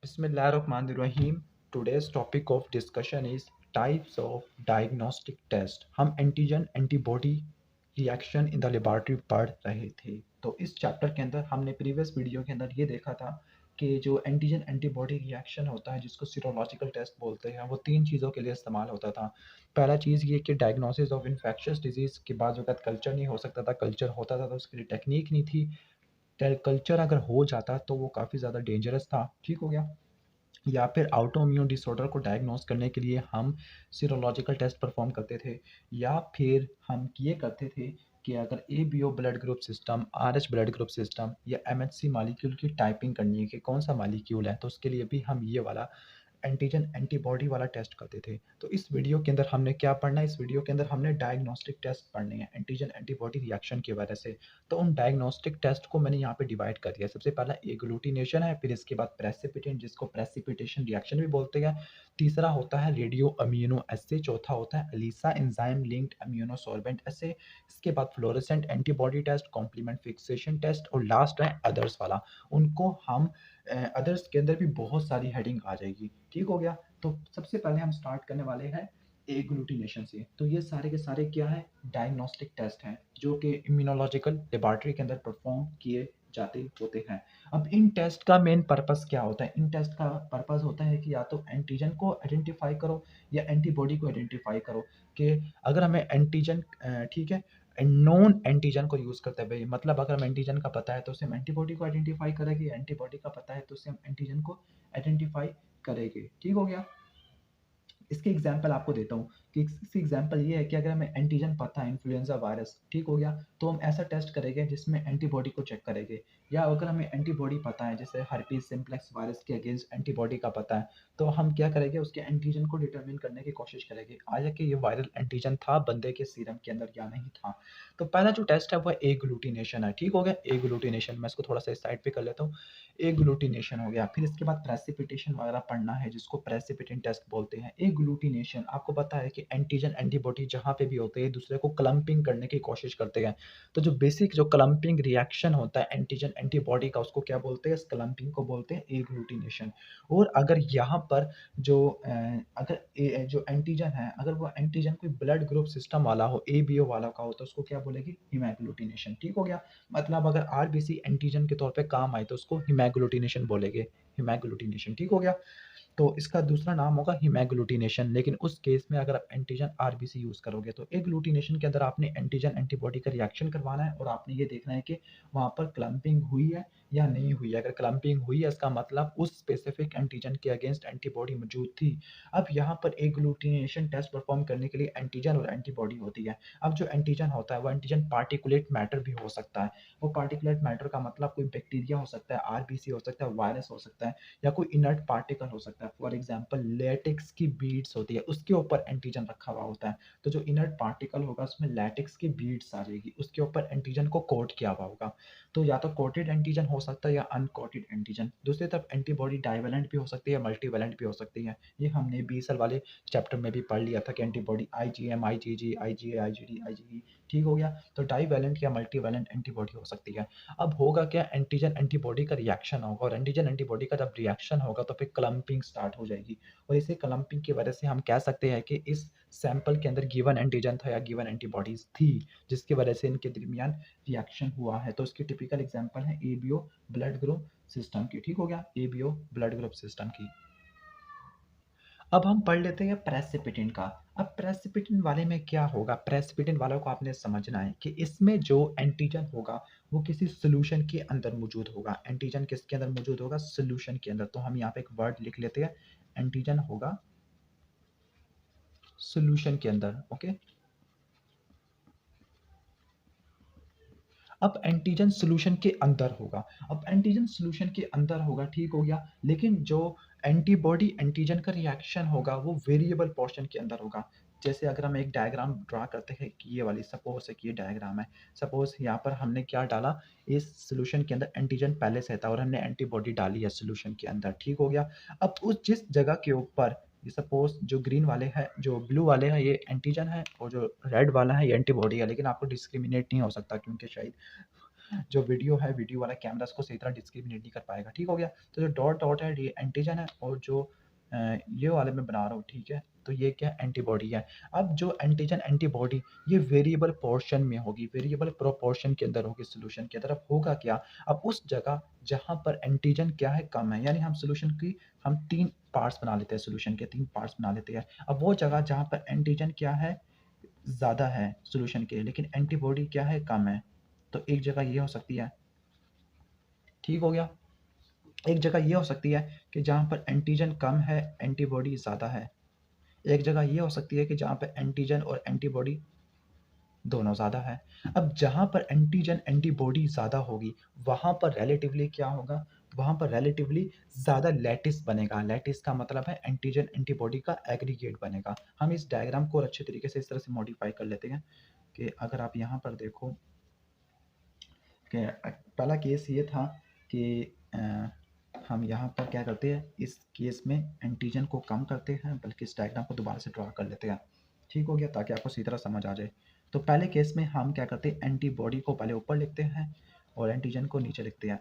Bismillahirrahmanirrahim. Today's topic of discussion is types of diagnostic test. हम antigen antibody reaction in the laboratory पढ़ रहे थे। तो इस चैप्टर के अंदर हमने प्रीवियस वीडियो के अंदर ये देखा था कि जो एंटीजन एंटीबॉडी रिएक्शन होता है जिसको सीरोलॉजिकल टेस्ट बोलते हैं वो तीन चीज़ों के लिए इस्तेमाल होता था। पहला चीज़ ये कि डायग्नोसिस ऑफ इन्फेक्शियस डिजीज़ के बाद जो कल्चर नहीं हो सकता था, कल्चर होता था तो उसके लिए टेक्निक नहीं थी। कल्चर अगर हो जाता तो वो काफ़ी ज़्यादा डेंजरस था। ठीक हो गया। या फिर ऑटोइम्यून डिसऑर्डर को डायग्नोस करने के लिए हम सीरोलॉजिकल टेस्ट परफॉर्म करते थे, या फिर हम ये करते थे कि अगर A B O blood group system, R H blood group system या एम एच सी मालिक्यूल की टाइपिंग करनी है कि कौन सा मालिक्यूल है, तो उसके लिए भी हम ये वाला एंटीजन एंटीबॉडी वाला टेस्ट करते थे। तो इस वीडियो के अंदर हमने क्या पढ़ना है, इस वीडियो के अंदर हमने डायग्नोस्टिक टेस्ट पढ़ने हैं एंटीजन एंटीबॉडी रिएक्शन की वजह से। तो उन डायग्नोस्टिक टेस्ट को मैंने यहाँ पे डिवाइड कर दिया। सबसे पहला एग्लूटिनेशन है, फिर इसके बाद प्रेसिपिटेंट जिसको प्रेसिपिटेशन रिएक्शन भी बोलते हैं, तीसरा होता है रेडियो अम्यूनो एसे, चौथा होता है ELISA enzyme linked immunosorbent assay, इसके बाद fluorescent antibody test, complement fixation test और लास्ट है अदर्स वाला। उनको हम अदर्स के अंदर भी बहुत सारी हेडिंग आ जाएगी। ठीक हो गया। तो सबसे पहले हम स्टार्ट करने वाले हैं एग्लूटिनेशन से। तो ये सारे के सारे क्या है, डायग्नोस्टिक टेस्ट हैं जो कि इम्यूनोलॉजिकल लेबोरेटरी के अंदर परफॉर्म किए जाते होते हैं। अब इन टेस्ट का मेन पर्पस क्या होता है, इन टेस्ट का पर्पस होता है कि या तो एंटीजन को आइडेंटिफाई करो या एंटीबॉडी को आइडेंटिफाई करो। कि अगर हमें एंटीजन ठीक है, नॉन एंटीजन को यूज़ करते हैं भाई, मतलब अगर हम एंटीजन का पता है तो उससे हम एंटीबॉडी को आइडेंटिफाई करेंगे, एंटीबॉडी का पता है तो उससे हम एंटीजन को आइडेंटिफाई करेंगे। ठीक हो गया। इसके एग्जाम्पल आपको देता हूँ कि इसकी एग्जाम्पल ये है कि अगर हमें एंटीजन पता है इन्फ्लुएंजा वायरस, ठीक हो गया, तो हम ऐसा टेस्ट करेंगे जिसमें एंटीबॉडी को चेक करेंगे। या अगर हमें एंटीबॉडी पता है जैसे हर्पीज सिम्प्लेक्स वायरस के अगेंस्ट एंटीबॉडी का पता है, तो हम क्या करेंगे, उसके एंटीजन को डिटरमिन करने की कोशिश करेंगे आया कि ये वायरल एंटीजन था बंदे के सीरम के अंदर या नहीं था। तो पहला जो टेस्ट है वो एग्लूटिनेशन है। ठीक हो गया, एग्लूटिनेशन मैं इसको थोड़ा सा साइड पे कर लेता हूँ। एग्लूटिनेशन हो गया, फिर इसके बाद प्रेसिपिटेशन वगैरह पढ़ना है जिसको प्रेसिपिटेंट टेस्ट बोलते हैं। एग्लूटिनेशन आपको पता है कि एंटीजन एंटीबॉडी जहाँ पे भी होते हैं दूसरे को क्लम्पिंग करने की कोशिश करते हैं। तो जो बेसिक जो क्लम्पिंग रिएक्शन होता है एंटीजन एंटीबॉडी का उसको क्या बोलते हैं, इस क्लम्पिंग को बोलते हैं एग्लूटिनेशन। और अगर यहाँ पर जो जो एंटीजन है अगर वो एंटीजन कोई ब्लड ग्रुप सिस्टम वाला हो, ए बी ओ वाला का हो, तो उसको क्या बोलेगी, हीमोग्लूटिनेशन। ठीक हो गया। मतलब अगर आरबीसी एंटीजन के तौर पे काम आए तो उसको हीमोग्लूटिनेशन बोलेंगे, हीमोग्लूटिनेशन। ठीक हो गया। तो इसका दूसरा नाम होगा हीमोग्लूटिनेशन, लेकिन उस केस में अगर आप एंटीजन आरबीसी यूज़ करोगे तो एग्लूटिनेशन के अंदर आपने एंटीजन एंटीबॉडी का रिएक्शन करवाना है और आपने ये देखना है कि वहाँ पर क्लम्पिंग हुई है या नहीं हुई है। अगर क्लम्पिंग हुई है इसका मतलब उस स्पेसिफिक एंटीजन के अगेंस्ट एंटीबॉडी मौजूद थी। अब यहाँ पर एग्लूटिनेशन टेस्ट परफॉर्म करने के लिए एंटीजन और एंटीबॉडी होती है। अब जो एंटीजन होता है वो एंटीजन पार्टिकुलेट मैटर भी हो सकता है। वो पार्टिकुलेट मैटर का मतलब कोई बैक्टीरिया हो सकता है, आरबीसी हो सकता है, वायरस हो सकता है, या कोई इनर्ट पार्टिकल हो सकता है। फॉर एग्जांपल लेटेक्स की बीड्स होती है उसके ऊपर एंटीजन रखा हुआ होता है, तो जो इनर्ट पार्टिकल होगा उसमें लेटेक्स की बीड्स आ जाएगी, उसके ऊपर एंटीजन को कोट किया हुआ होगा। तो या तो कोटेड एंटीजन हो सकता है या अनकोटेड एंटीजन। दूसरी तरफ एंटीबॉडी डाइवेलेंट भी हो सकती है, मल्टीवेलेंट भी हो सकती है। ये हमने 20 साल वाले चैप्टर में भी पढ़ लिया था कि antibody IgM, IgG, IgA, IgD, IgE. ठीक हो गया। तो डाइवेलेंट या मल्टीवेलेंट एंटीबॉडी हो सकती है। अब होगा क्या, एंटीजन एंटीबॉडी का रिएक्शन होगा और एंटीजन एंटीबॉडी का जब रिएक्शन होगा तो फिर क्लम्पिंग स्टार्ट हो जाएगी। और इसी क्लम्पिंग की वजह से हम कह सकते हैं कि इस सैंपल के अंदर गिवन एंटीजन था या गिवन एंटीबॉडीज थी जिसकी वजह से इनके दरमियान रिएक्शन हुआ है। तो इसकी टिपिकल एग्जांपल है एबीओ ब्लड ग्रुप सिस्टम की। ठीक हो गया, एबीओ ब्लड ग्रुप सिस्टम की। अब हम पढ़ लेते हैं प्रेसिपिटेंट का। अब प्रेसिपिटेंट वाले में क्या होगा, प्रेसिपिटेंट वालों को आपने समझना है कि इसमें जो एंटीजन होगा वो किसी सॉल्यूशन के अंदर मौजूद होगा। एंटीजन किसके अंदर मौजूद होगा, सॉल्यूशन के अंदर। तो हम यहाँ पे एक वर्ड लिख लेते हैं, एंटीजन होगा सॉल्यूशन के अंदर। ओके। अब एंटीजन सॉल्यूशन के अंदर होगा। अब एंटीजन सॉल्यूशन के अंदर होगा, ठीक हो गया, लेकिन जो एंटीबॉडी एंटीजन का रिएक्शन होगा वो वेरिएबल पोर्शन के अंदर होगा। जैसे अगर हम एक डायग्राम ड्रा करते हैं कि ये वाली सपोज है कि ये डायग्राम है। सपोज यहाँ पर हमने क्या डाला, इस सॉल्यूशन के अंदर एंटीजन पहले से था और हमने एंटीबॉडी डाली है सॉल्यूशन के अंदर। ठीक हो गया। अब उस जिस जगह के ऊपर ये सपोज जो ग्रीन वाले हैं, जो ब्लू वाले हैं ये एंटीजन है और जो रेड वाला है ये एंटीबॉडी है, लेकिन आपको डिस्क्रिमिनेट नहीं हो सकता क्योंकि शायद जो वीडियो है, वीडियो वाला कैमरा उसको सही तरह डिस्क्रिमिनेट नहीं कर पाएगा, ठीक हो गया। तो जो डॉट डॉट है ये एंटीजन है, और जो ये वाले मैं बना रहा हूँ, ठीक है, तो ये क्या एंटीबॉडी है। अब जो एंटीजन एंटीबॉडी ये वेरिएबल पोर्शन में होगी, वेरिएबल प्रोपोर्शन के अंदर होगी सोल्यूशन की तरफ। होगा क्या, अब उस जगह जहाँ पर एंटीजन क्या है कम है, यानी हम सोल्यूशन की हम 3 पार्ट्स बना लेते हैं, सोल्यूशन के 3 पार्ट्स बना लेते हैं। अब वो जगह जहाँ पर एंटीजन क्या है ज़्यादा है सोल्यूशन के, लेकिन एंटीबॉडी क्या है कम है, तो एक जगह ये हो सकती है, ठीक हो गया। एक जगह ये हो सकती है कि जहाँ पर एंटीजन कम है एंटीबॉडी ज़्यादा है। एक जगह ये हो सकती है कि जहाँ पे एंटीजन और एंटीबॉडी दोनों ज़्यादा है। अब जहाँ पर एंटीजन एंटीबॉडी ज़्यादा होगी वहाँ पर रिलेटिवली क्या होगा, वहाँ पर रिलेटिवली ज़्यादा लैटिस बनेगा। लैटिस का मतलब है एंटीजन एंटीबॉडी का एग्रीगेट बनेगा। हम इस डायग्राम को अच्छे तरीके से इस तरह से मॉडिफाई कर लेते हैं कि अगर आप यहाँ पर देखो कि पहला केस ये था कि हम यहाँ पर क्या करते हैं, इस केस में एंटीजन को कम करते हैं, बल्कि इस डायग्राम को दोबारा से ड्रा कर लेते हैं, ठीक हो गया, ताकि आपको सीधी तरह समझ आ जाए। तो पहले केस में हम क्या करते हैं, एंटीबॉडी को पहले ऊपर लिखते हैं और एंटीजन को नीचे लिखते हैं,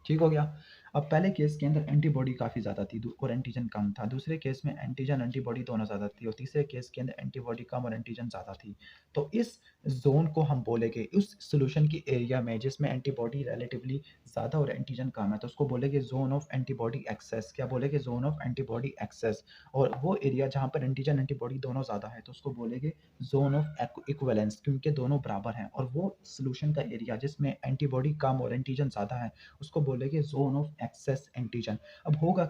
ठीक हो गया। अब पहले केस के अंदर एंटीबॉडी काफ़ी ज़्यादा थी और एंटीजन कम था। दूसरे केस में एंटीजन एंटीबॉडी दोनों ज़्यादा थी, और तीसरे केस के अंदर एंटीबॉडी कम और एंटीजन ज़्यादा थी। तो इस जोन को हम बोलेंगे, उस सोल्यूशन की एरिया में जिसमें एंटीबॉडी रिलेटिवली ज़्यादा और एंटीजन कम है, तो उसको बोलेंगे जोन ऑफ एंटीबॉडी एक्सेस। क्या बोलेंगे, जोन ऑफ एंटीबॉडी एक्सेस। और वो एरिया जहाँ पर एंटीजन एंटीबॉडी दोनों ज़्यादा है तो उसको बोलेंगे जोन ऑफ इक्विवेलेंस, क्योंकि दोनों बराबर हैं। और वो सोल्यूशन का एरिया जिसमें एंटीबॉडी कम और एंटीजन ज़्यादा है उसको बोलेंगे जोन ऑफ एक्सेस एंटीजन। अब होगा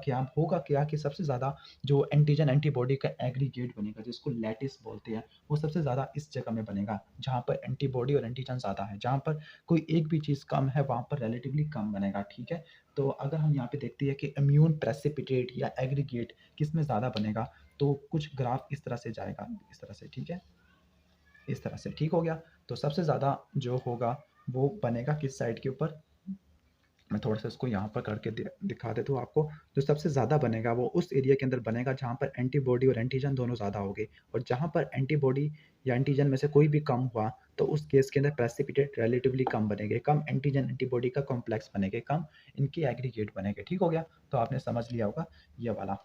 क्या कि सबसे ज़्यादा जो एंटीजन एंटीबॉडी का एग्रीगेट बनेगा, जिसको लैटिस बोलते हैं, वो सबसे ज़्यादा इस जगह में बनेगा जहाँ पर एंटीबॉडी और एंटीजन ज़्यादा है। जहाँ पर कोई एक भी चीज़ कम है वहाँ पर रिलेटिवली कम बनेगा, ठीक है। तो अगर हम यहाँ पे देखते हैं कि इम्यून प्रेसिपिटेट या एग्रीगेट किस में ज़्यादा बनेगा, तो कुछ ग्राफ इस तरह से जाएगा, इस तरह से, ठीक है, इस तरह से, ठीक हो गया। तो सबसे ज़्यादा जो होगा वो बनेगा किस साइड के ऊपर, मैं थोड़ा सा इसको यहाँ पर करके दिखा देता हूँ आपको। जो सबसे ज़्यादा बनेगा वो उस एरिया के अंदर बनेगा जहाँ पर एंटीबॉडी और एंटीजन दोनों ज़्यादा होंगे, और जहाँ पर एंटीबॉडी या एंटीजन में से कोई भी कम हुआ तो उस केस के अंदर प्रेसिपिटेट रिलेटिवली कम बनेंगे, कम एंटीजन एंटीबॉडी का कॉम्प्लेक्स बनेंगे, कम इनके एग्रीगेट बनेंगे, ठीक हो गया। तो आपने समझ लिया होगा ये वाला।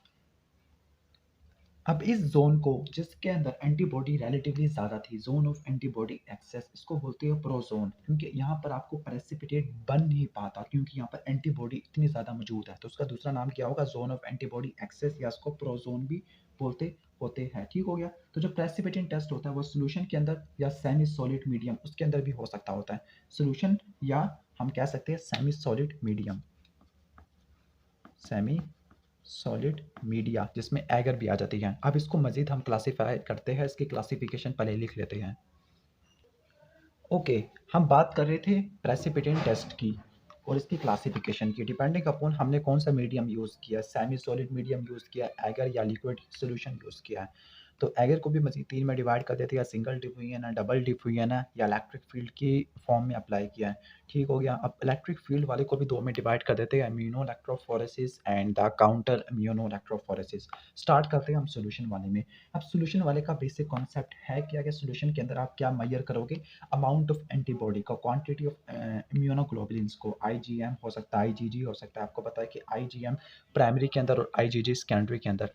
अब इस जोन को जिसके अंदर एंटीबॉडी रिलेटिवली ज़्यादा थी, जोन ऑफ एंटीबॉडी एक्सेस, इसको बोलते हैं प्रोजोन, क्योंकि यहाँ पर आपको प्रेसिपिटेट बन नहीं पाता क्योंकि यहाँ पर एंटीबॉडी इतनी ज़्यादा मौजूद है। तो उसका दूसरा नाम क्या होगा, जोन ऑफ एंटीबॉडी एक्सेस, या उसको प्रोजोन भी बोलते होते हैं, ठीक हो गया। तो जो प्रेसिपिटेंट टेस्ट होता है वो सोल्यूशन के अंदर या सेमी सॉलिड मीडियम उसके अंदर भी हो सकता होता है, सोल्यूशन, या हम कह सकते हैं semi solid medium, semi solid media, जिसमें एगर भी आ जाती है। अब इसको मज़ीद हम क्लासीफाई करते हैं, इसकी क्लासिफिकेशन पहले लिख लेते हैं। ओके, हम बात कर रहे थे प्रेसिपिटेंट टेस्ट की और इसकी क्लासिफिकेशन की, डिपेंडिंग अपॉन हमने कौन सा मीडियम यूज़ किया, सेमी सॉलिड मीडियम यूज़ किया, एगर या लिक्विड सॉल्यूशन यूज़ किया है। तो एगर को भी मज़ीद 3 में डिवाइड कर देते हैं, सिंगल डिफ्यूजन है, डबल डिफ्यूजन है, या इलेक्ट्रिक फील्ड की फॉर्म में अप्लाई किया है, ठीक हो गया। अब इलेक्ट्रिक फील्ड वाले को भी 2 में डिवाइड कर देते हैं, immuno electrophoresis and the counter immuno electrophoresis. Start करते हैं हम सोल्यूशन वाले में। अब सोल्यूशन वाले का बेसिक कॉन्सेप्ट है क्या, कि सोल्यूशन के अंदर आप क्या मेजर करोगे, अमाउंट ऑफ एंटीबॉडी का, क्वांटिटी ऑफ इम्यूनोग्लोबुलिन्स को, आईजीएम हो सकता है, आईजीजी हो सकता है। आपको पता है कि आईजीएम प्राइमरी के अंदर और आईजीजी सेकेंडरी के अंदर,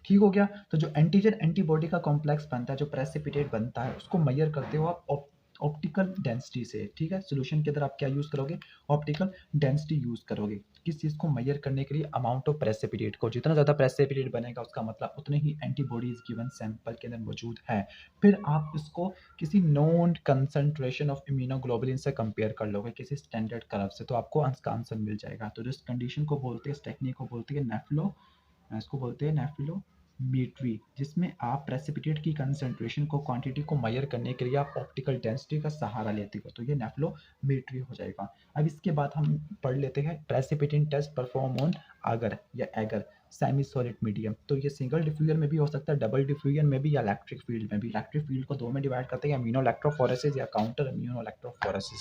ठीक हो गया। तो जो एंटीजन एंटीबॉडी का कॉम्प्लेक्स बनता है, जो प्रेसिपिटेट बनता है, उसको मेजर करते हो आप ऑप्टिकल डेंसिटी से, ठीक है। सोल्यूशन के अंदर आप क्या यूज़ करोगे, ऑप्टिकल डेंसिटी यूज़ करोगे, किस चीज़ को मेजर करने के लिए, अमाउंट ऑफ प्रेसिपिटेट को। जितना ज़्यादा प्रेसिपिटेट बनेगा उसका मतलब उतने ही एंटीबॉडीज गिवन सैंपल के अंदर मौजूद है। फिर आप इसको किसी नोन कंसंट्रेशन ऑफ इम्यूनोग्लोबुलिन से कंपेयर कर लोगे, किसी स्टैंडर्ड कर्व से, तो आपको आंसर मिल जाएगा। तो जिस कंडीशन को बोलते हैं, इस टेक्निक को बोलते हैं नेफ्लो, इसको बोलते हैं नेफ्लोमीट्री, जिसमें आप प्रेसिपिटेट की कंसंट्रेशन को, क्वांटिटी को मेजर करने के लिए आप ऑप्टिकल डेंसिटी का सहारा लेते हो, तो ये नेफ्लोमीट्री हो जाएगा। अब इसके बाद हम पढ़ लेते हैं प्रेसिपिटेंट टेस्ट परफॉर्म ऑन अगर या एगर सेमी सॉलिड मीडियम। तो ये सिंगल डिफ्यूजन में भी हो सकता है, डबल डिफ्यूजन में भी, या इलेक्ट्रिक फील्ड में भी। इलेक्ट्रिक फील्ड को 2 में डिवाइड करते हैं, इम्यूनो इलेक्ट्रोफोरेसिस या काउंटर इम्यूनो इलेक्ट्रोफोरेसिस।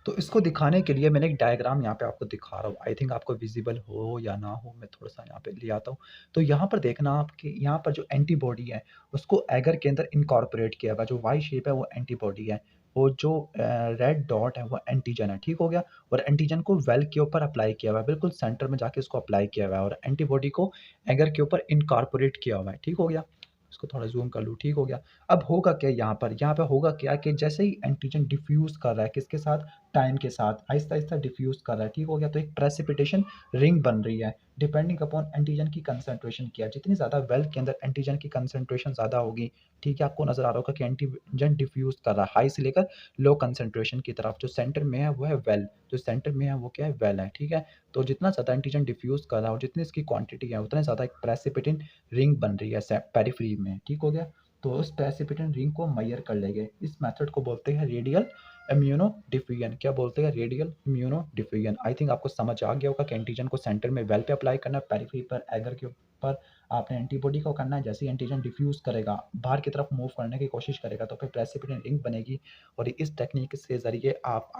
तो इसको दिखाने के लिए मैंने एक डायग्राम यहाँ पे आपको दिखा रहा हूँ। आई थिंक आपको विज़िबल हो या ना हो, मैं थोड़ा-सा यहाँ पे ले आता हूँ। तो यहाँ पर देखना आप कि यहाँ पर जो एंटीबॉडी है, उसको एगर के अंदर इनकॉर्पोरेट किया हुआ है। जो वाई शेप है वो एंटीबॉडी है। वो जो रेड डॉट है वो एंटीजन है, ठीक हो गया? और एंटीजन को वेल के ऊपर अप्लाई किया हुआ है, बिल्कुल सेंटर में जाके इसको अप्लाई किया हुआ है और एंटीबॉडी को एगर के ऊपर इनकॉर्पोरेट किया हुआ है, ठीक हो गया? इसको थोड़ा ज़ूम कर लूँ, ठीक हो गया? अब होगा क्या यहाँ पर? यहाँ पे होगा क्या कि जैसे ही एंटीजन डिफ्यूज़ कर रहा है, किसके साथ? टाइम के साथ आहिस्ता-आहिस्ता डिफ्यूज़ कर रहा है, ठीक हो गया? तो एक प्रेसिपिटेशन रिंग बन रही है, डिपेंडिंग अपॉन एंटीजन की कंसंट्रेशन क्या है। जितनी ज़्यादा वेल के अंदर एंटीजन की कंसंट्रेशन ज़्यादा होगी, ठीक है? आपको नज़र आ रहा होगा कि एंटीजन डिफ्यूज़ कर रहा है, हाई से लेकर लो कंसंट्रेशन की तरफ। जो सेंटर में है वो है वेल, जो सेंटर में है वो क्या है? वेल है, ठीक है? तो जितना ज़्यादा एंटीजन डिफ्यूज़ कर रहा है और जितनी इसकी क्वांटिटी है, उतना ज़्यादा एक प्रेसिपिटेंट रिंग बन रही है पेरिफेरी में, ठीक हो गया? तो उस प्रेसिपिटेंट रिंग को मेजर कर लेंगे। इस मेथड को बोलते हैं रेडियल इम्यूनो डिफ्यूजन। क्या बोलते हैं? Radial immuno diffusion. I think आपको समझ आ गया होगा कि एंटीजन को सेंटर में वेल पे अप्लाई करना है, पेरिफेरी पर एगर के ऊपर आपने एंटीबॉडी को करना है। जैसे ही एंटीजन डिफ्यूज करेगा, बाहर की तरफ मूव करने की कोशिश करेगा, तो फिर प्रेसिपिटेंट रिंग बनेगी और इस टेक्निक के ज़रिए आप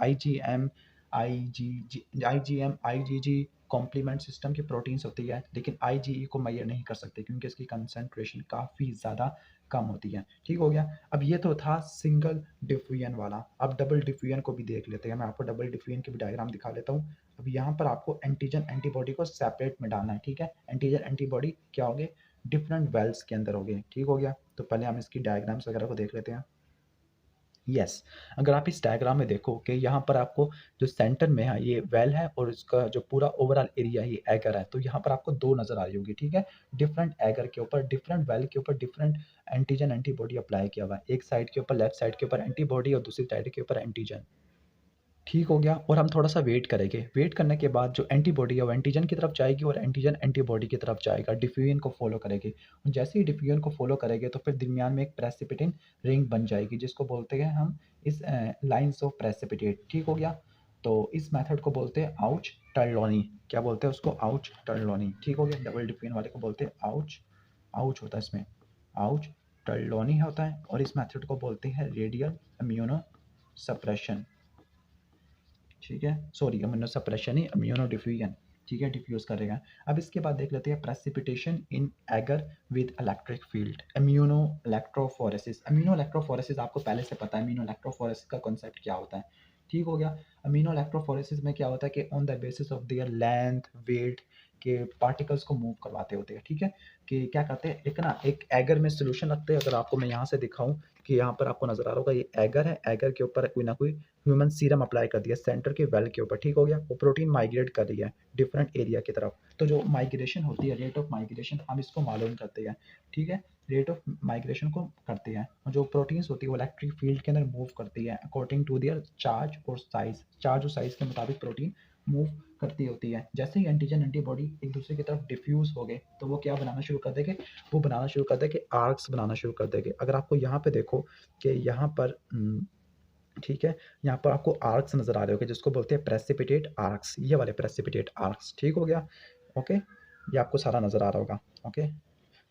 आईजीजी कॉम्प्लीमेंट सिस्टम की प्रोटीन्स होती है, लेकिन आईजीई को मेजर नहीं कर सकते क्योंकि इसकी कंसंट्रेशन काफ़ी ज़्यादा कम होती है, ठीक हो गया? अब ये तो था सिंगल डिफ्यूजन वाला। अब डबल डिफ्यूजन को भी देख लेते हैं। मैं आपको डबल डिफ्यूजन की भी डायग्राम दिखा लेता हूँ। अब यहाँ पर आपको एंटीजन एंटीबॉडी को सेपरेट में डालना है, ठीक है? एंटीजन एंटीबॉडी क्या होंगे? डिफरेंट वेल्स के अंदर होंगे, ठीक हो गया? तो पहले हम इसकी डायग्राम्स वगैरह को देख लेते हैं। यस, अगर आप इस डायग्राम में देखो कि यहाँ पर आपको जो सेंटर में है ये वेल है और इसका जो पूरा ओवरऑल एरिया है ये एगर है। तो यहाँ पर आपको 2 नज़र आ रही होगी, ठीक है? डिफरेंट एगर के ऊपर, डिफरेंट वेल के ऊपर डिफरेंट एंटीजन एंटीबॉडी अप्लाई किया हुआ है। एक साइड के ऊपर लेफ्ट साइड के ऊपर एंटीबॉडी और दूसरी साइड के ऊपर एंटीजन। ठीक हो गया और हम थोड़ा-सा वेट करेंगे। वेट करने के बाद जो एंटीबॉडी है वो एंटीजन की तरफ जाएगी और एंटीजन एंटीबॉडी की तरफ जाएगा, डिफ्यूजन को फ़ॉलो करेगी। और जैसे ही डिफ्यूजन को फ़ॉलो करेंगे तो फिर दरमियान में एक प्रेसिपिटेंट रिंग बन जाएगी जिसको बोलते हैं हम इस लाइन्स ऑफ प्रेसिपिटेट, ठीक हो गया? तो इस मेथड को बोलते हैं आउच टर्लॉनी। क्या बोलते हैं उसको? आउच टर्लॉनी, ठीक हो गया? डबल डिफ्यूजन वाले को बोलते हैं आउच आउच होता है इसमें, आउच टर्लॉनी होता है और इस मेथड को बोलते हैं रेडियल इम्यूनो सप्रेशन। ठीक है? सॉरी इम्यूनो सप्रेशन ही इम्यूनो डिफ्यूजन, ठीक है? डिफ्यूज़ करेगा। अब इसके बाद देख लेते हैं precipitation in agar with electric field, immunoelectrophoresis. Immunoelectrophoresis आपको पहले से पता है इम्यूनो इलेक्ट्रोफोरेसिस का कॉन्सेप्ट क्या होता है, ठीक हो गया? इम्यूनो इलेक्ट्रोफोरेसिस में क्या होता है कि on the basis of their length, weight के पार्टिकल्स को मूव करवाते होते हैं, ठीक है? कि क्या करते हैं एक एगर में सॉल्यूशन रखते हैं। अगर आपको मैं यहाँ से दिखाऊँ कि यहाँ पर आपको नज़र आ रहा होगा ये एगर है, एगर के ऊपर कोई ना कोई ह्यूमन सीरम अप्लाई कर दिया सेंटर के वेल के ऊपर, ठीक हो गया? वो प्रोटीन माइग्रेट कर रही है डिफरेंट एरिया की तरफ। तो जो माइग्रेशन होती है, रेट ऑफ माइग्रेशन हम इसको मालूम करते हैं, ठीक है? रेट ऑफ माइग्रेशन को करते हैं और जो प्रोटीन्स होती है वो इलेक्ट्रिक फील्ड के अंदर मूव करती है अकॉर्डिंग टू देयर चार्ज और साइज। चार्ज और साइज के मुताबिक प्रोटीन मूव करती होती है। जैसे ही एंटीजन एंटीबॉडी एक दूसरे की तरफ डिफ्यूज हो गए तो वो क्या बनाना शुरू कर देंगे? वो बनाना शुरू कर देंगे, आर्क्स बनाना शुरू कर देंगे। अगर आपको यहाँ पे देखो कि यहाँ पर ठीक है, यहाँ पर आपको आर्क्स नज़र आ रहे होंगे जिसको बोलते हैं प्रेसिपिटेट आर्क्स, ये वाले प्रेसिपिटेट आर्क्स, ठीक हो गया? ओके, ये आपको सारा नज़र आ रहा होगा, ओके?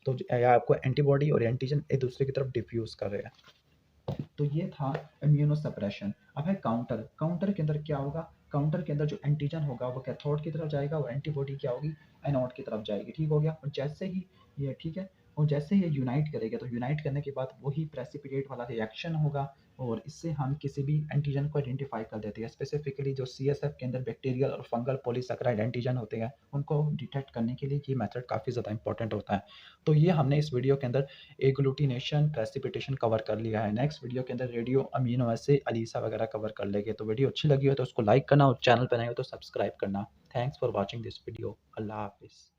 तो या आपको एंटीबॉडी और एंटीजन एक दूसरे की तरफ डिफ्यूज़ कर रहे हैं। तो ये था इम्यूनो सप्रेशन। अब है काउंटर। काउंटर के अंदर क्या होगा? काउंटर के अंदर जो एंटीजन होगा वो कैथोड की तरफ जाएगा और एंटीबॉडी क्या होगी? एनोड की तरफ जाएगी, ठीक हो गया? और जैसे ही ये ठीक है, और जैसे ही ये यूनाइट करेगा तो यूनाइट करने के बाद वही प्रेसिपिटेट वाला रिएक्शन होगा और इससे हम किसी भी एंटीजन को आइडेंटिफाई कर देते हैं। स्पेसिफिकली जो सीएसएफ के अंदर बैक्टीरियल और फंगल पॉलीसैकेराइड एंटीजन होते हैं, उनको डिटेक्ट करने के लिए ये मेथड काफ़ी ज़्यादा इंपॉर्टेंट होता है। तो ये हमने इस वीडियो के अंदर एग्लूटिनेशन, प्रेसिपिटेशन कवर कर लिया है। नेक्स्ट वीडियो के अंदर रेडियो अमीनो एसिड, अलीसा वगैरह कवर कर लेंगे। तो वीडियो अच्छी लगी हो तो उसको लाइक करना और चैनल पर नए हो तो सब्सक्राइब करना। Thanks for watching this video. अल्लाह हाफ़िज़।